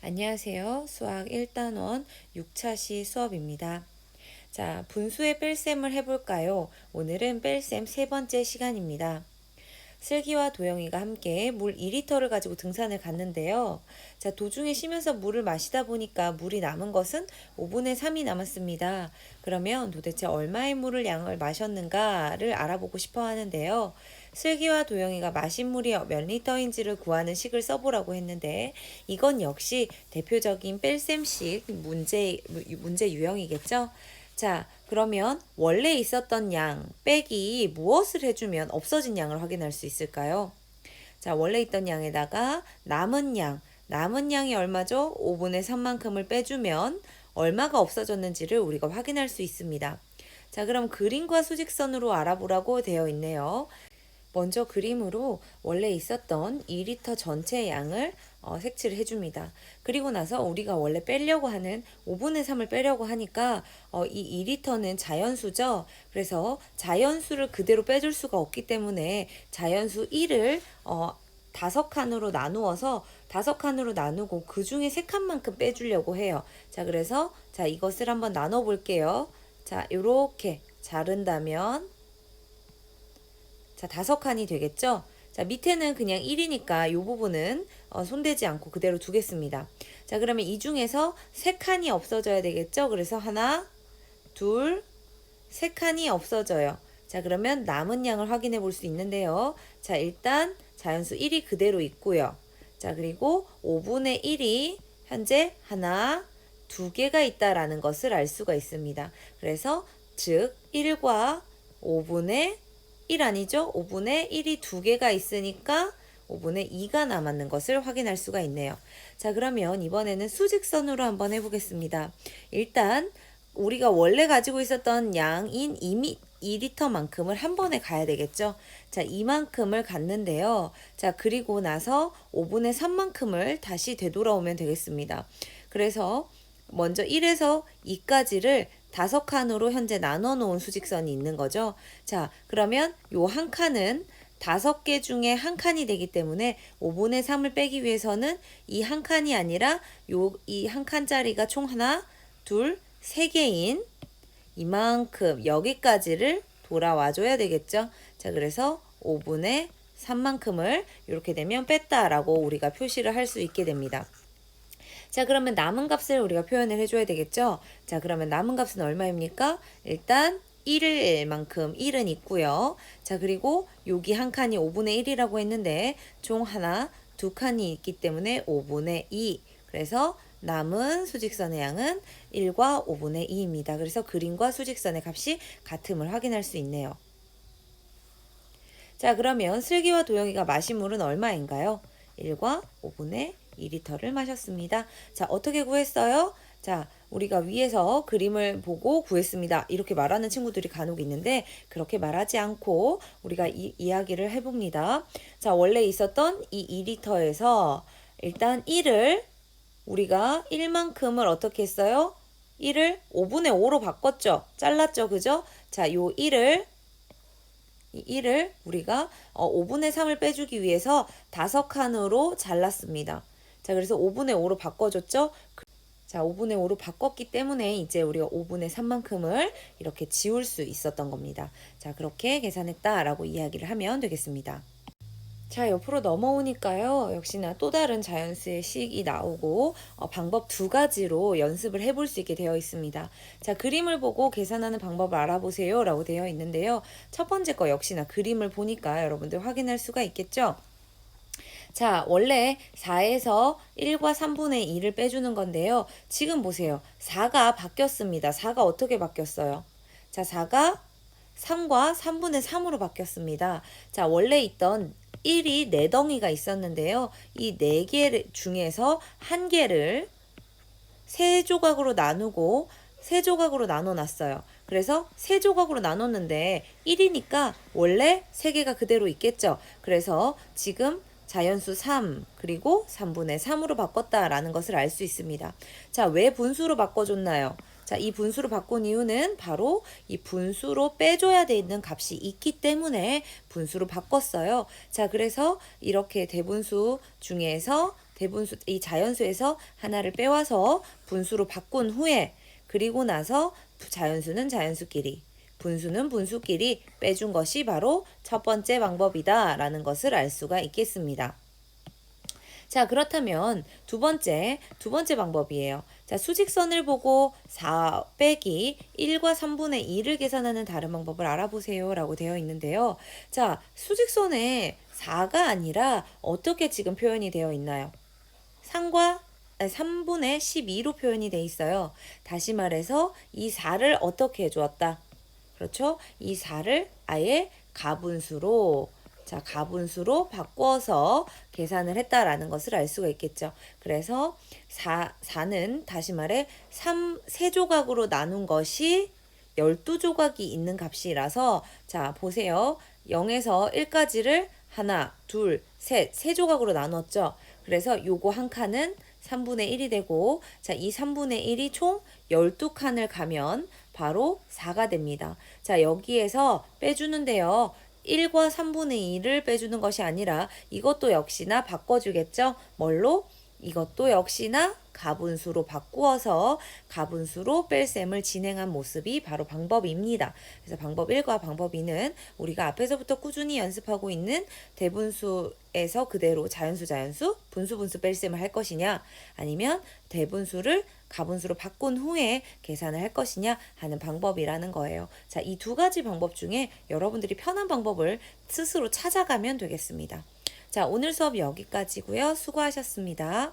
안녕하세요. 수학 1단원 6차시 수업입니다. 자, 분수의 뺄셈을 해볼까요? 오늘은 뺄셈 세 번째 시간입니다. 슬기와 도영이가 함께 물 2리터를 가지고 등산을 갔는데요. 자, 도중에 쉬면서 물을 마시다 보니까 물이 남은 것은 5분의 3이 남았습니다. 그러면 도대체 얼마의 물을 양을 마셨는가를 알아보고 싶어 하는데요. 슬기와 도영이가 마신 물이 몇 리터인지를 구하는 식을 써보라고 했는데 이건 역시 대표적인 뺄셈식 문제 유형이겠죠? 자, 그러면 원래 있었던 양 빼기 무엇을 해주면 없어진 양을 확인할 수 있을까요? 자, 원래 있던 양에다가 남은 양이 얼마죠? 5분의 3만큼을 빼주면 얼마가 없어졌는지를 우리가 확인할 수 있습니다. 자, 그럼 그림과 수직선으로 알아보라고 되어 있네요. 먼저 그림으로 원래 있었던 2리터 전체 양을 색칠을 해줍니다. 그리고 나서 우리가 원래 빼려고 하는 5분의 3을 빼려고 하니까 이 2리터는 자연수죠. 그래서 자연수를 그대로 빼줄 수가 없기 때문에 자연수 1을 5칸으로 나누어서 5칸으로 나누고 그 중에 3칸만큼 빼주려고 해요. 자, 그래서 자, 이것을 한번 나눠 볼게요. 자, 요렇게 자른다면 자, 5칸이 되겠죠? 자, 밑에는 그냥 1이니까 이 부분은 손대지 않고 그대로 두겠습니다. 자, 그러면 이 중에서 3칸이 없어져야 되겠죠? 그래서 하나, 둘, 3칸이 없어져요. 자, 그러면 남은 양을 확인해 볼 수 있는데요. 자, 일단 자연수 1이 그대로 있고요. 자, 그리고 5분의 1이 현재 하나, 2개가 있다라는 것을 알 수가 있습니다. 그래서 즉 1과 5분의 1 아니죠? 5분의 1이 2개가 있으니까 5분의 2가 남았는 것을 확인할 수가 있네요. 자, 그러면 이번에는 수직선으로 한번 해보겠습니다. 일단 우리가 원래 가지고 있었던 양인 2리터만큼을 한 번에 가야 되겠죠? 자, 이만큼을 갔는데요. 자, 그리고 나서 5분의 3만큼을 다시 되돌아오면 되겠습니다. 그래서 먼저 1에서 2까지를 5칸으로 현재 나눠 놓은 수직선이 있는 거죠. 자, 그러면 요 한 칸은 5개 중에 한 칸이 되기 때문에 5분의 3을 빼기 위해서는 이 한 칸이 아니라 이 한 칸짜리가 총 하나, 둘, 3개인 이만큼 여기까지를 돌아와 줘야 되겠죠. 자, 그래서 5분의 3만큼을 이렇게 되면 뺐다라고 우리가 표시를 할 수 있게 됩니다. 자, 그러면 남은 값을 우리가 표현을 해줘야 되겠죠? 자, 그러면 남은 값은 얼마입니까? 일단 1만큼 1은 있고요. 자, 그리고 여기 한 칸이 5분의 1이라고 했는데 총 하나, 2칸이 있기 때문에 5분의 2. 그래서 남은 수직선의 양은 1과 5분의 2입니다. 그래서 그림과 수직선의 값이 같음을 확인할 수 있네요. 자, 그러면 슬기와 도영이가 마신 물은 얼마인가요? 1과 5분의 2리터를 마셨습니다. 자, 어떻게 구했어요? 자, 우리가 위에서 그림을 보고 구했습니다. 이렇게 말하는 친구들이 간혹 있는데 그렇게 말하지 않고 우리가 이야기를 해봅니다. 자, 원래 있었던 이 2리터에서 일단 1을 우리가 1만큼을 어떻게 했어요? 1을 5분의 5로 바꿨죠. 잘랐죠. 그죠? 자, 요 1을 이 1을 우리가 5분의 3을 빼주기 위해서 5칸으로 잘랐습니다. 자, 그래서 5분의 5로 바꿔줬죠? 자, 5분의 5로 바꿨기 때문에 이제 우리가 5분의 3만큼을 이렇게 지울 수 있었던 겁니다. 자, 그렇게 계산했다라고 이야기를 하면 되겠습니다. 자, 옆으로 넘어오니까요. 역시나 또 다른 자연수의 식이 나오고 방법 2가지로 연습을 해볼 수 있게 되어 있습니다. 자, 그림을 보고 계산하는 방법을 알아보세요 라고 되어 있는데요. 첫 번째 거 역시나 그림을 보니까 여러분들 확인할 수가 있겠죠? 자, 원래 4에서 1과 3분의 2를 빼주는 건데요. 지금 보세요. 4가 바뀌었습니다. 4가 어떻게 바뀌었어요? 자, 4가 3과 3분의 3으로 바뀌었습니다. 자, 원래 있던 1이 4덩이가 있었는데요. 이 4개 중에서 1개를 3조각으로 나누고 3조각으로 나눠놨어요. 그래서 3조각으로 나눴는데 1이니까 원래 3개가 그대로 있겠죠. 그래서 지금 자연수 3 그리고 3분의 3으로 바꿨다라는 것을 알 수 있습니다. 자, 왜 분수로 바꿔줬나요? 자, 이 분수로 바꾼 이유는 바로 이 분수로 빼줘야 되는 값이 있기 때문에 분수로 바꿨어요. 자, 그래서 이렇게 대분수 중에서 대분수, 이 자연수에서 하나를 빼와서 분수로 바꾼 후에 그리고 나서 자연수는 자연수끼리, 분수는 분수끼리 빼준 것이 바로 첫 번째 방법이다 라는 것을 알 수가 있겠습니다. 자, 그렇다면 두 번째 방법이에요. 자, 수직선을 보고 4 빼기 1과 3분의 2를 계산하는 다른 방법을 알아보세요 라고 되어 있는데요. 자, 수직선에 4가 아니라 어떻게 지금 표현이 되어 있나요? 3분의 12로 표현이 되어 있어요. 다시 말해서 이 4를 어떻게 해주었다? 그렇죠? 이 4를 아예 가분수로, 자, 가분수로 바꿔서 계산을 했다라는 것을 알 수가 있겠죠. 그래서 4는 다시 말해 3조각으로 나눈 것이 12조각이 있는 값이라서, 자, 보세요. 0에서 1까지를 하나, 둘, 셋, 3조각으로 나눴죠. 그래서 요거 한 칸은 3분의 1이 되고, 자, 이 3분의 1이 총 12칸을 가면 바로 4가 됩니다. 자, 여기에서 빼주는데요. 1과 3분의 2를 빼주는 것이 아니라 이것도 역시나 바꿔주겠죠? 뭘로? 이것도 역시나 가분수로 바꾸어서 가분수로 뺄셈을 진행한 모습이 바로 방법 입니다. 그래서 방법 1과 방법 2는 우리가 앞에서부터 꾸준히 연습하고 있는 대분수에서 그대로 자연수, 분수 뺄셈을 할 것이냐, 아니면 대분수를 가분수로 바꾼 후에 계산을 할 것이냐 하는 방법이라는 거예요. 자, 이 두 가지 방법 중에 여러분들이 편한 방법을 스스로 찾아가면 되겠습니다. 자, 오늘 수업 여기까지고요. 수고하셨습니다.